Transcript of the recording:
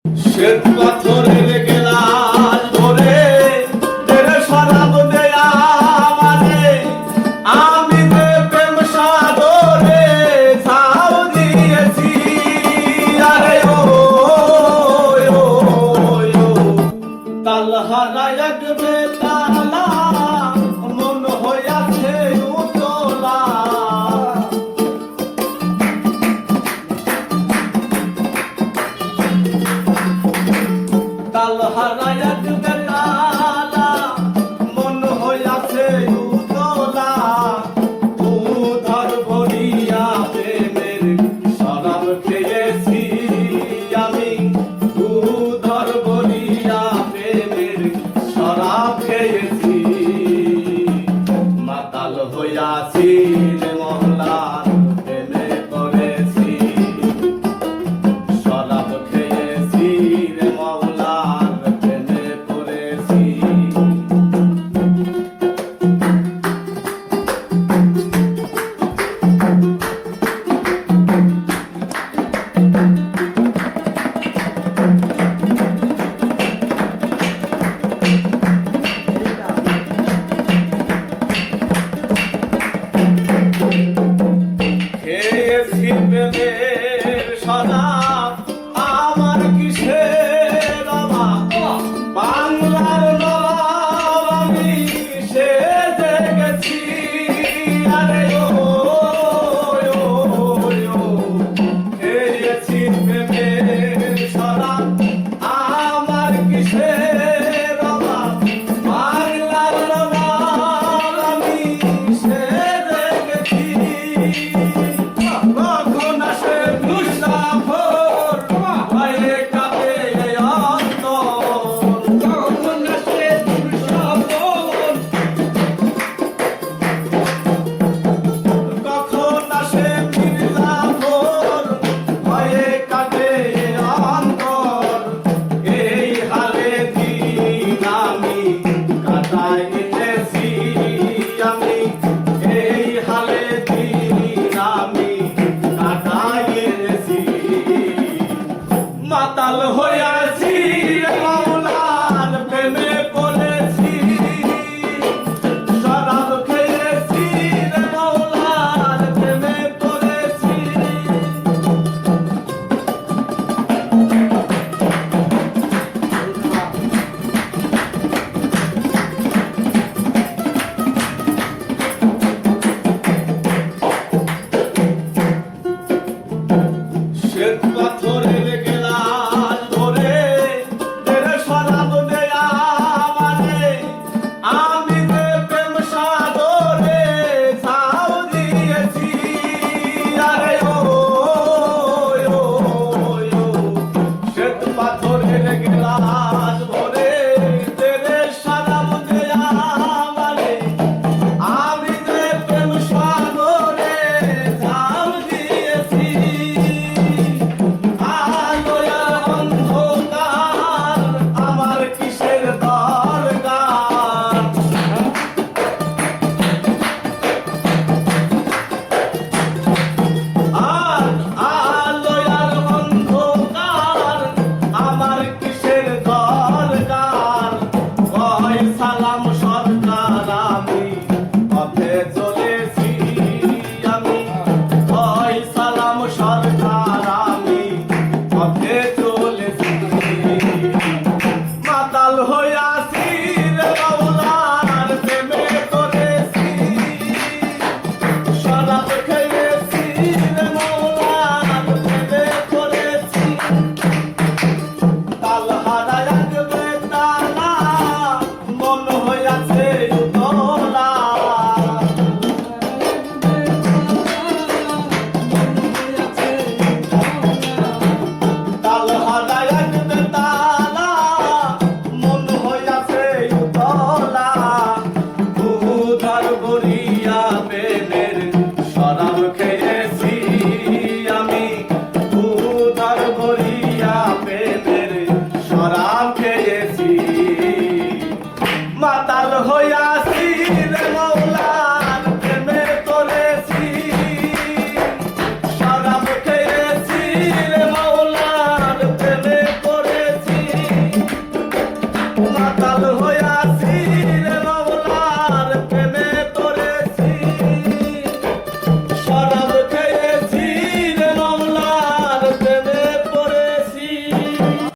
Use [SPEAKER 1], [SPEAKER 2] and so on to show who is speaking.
[SPEAKER 1] শ্বেত পাথরের গেলাস ধরে তেরে শরাব দেয়া আমারে আমি যে প্রেম সাগরে ঝাঁপ দিয়েছি। আরে ও তাল হারায় এক বেতালা মন হইয়াছে উতলা। তাল হারায় এক বেতালা মন হইয়াছে উতলা। উধর ভরিয়া প্রেমের শরাব খেয়েছি আমি, উধর ভরিয়া প্রেমের শরাব খেয়েছি। মাতাল হইয়াছি রে মহলার প্রেমে পড়েছি, শরাব খেয়েছি রে মহলার প্রেমে পড়েছি। খেয়েছি প্রেমের শরাব আমার কিসের অভাব, বাংলার নবাব আমি সেজে গেছি। আরে খেয়েছি প্রেমের শরাব আমার কিসের অভাব, বাংলার নবাব আমি সেজে গেছি। কখন আসে মুসাফর ভয়ে কাঁপে অন্তর, কখন আসে মুসাফর, কখন আসে মির্জাফর ভয়ে কাঁপে অন্তর। এই হালে দিন আমি কাটাইতেছি আমি, এই হালে দিন আমি কাটাইতেছি। মাতাল হইয়াছি রে মওলার প্রেমে পড়েছি, শরাব খেয়েছি রে মওলার প্রেমে পড়েছি। শ্বেত পাথরের গেলাস ধরে হইয়াছি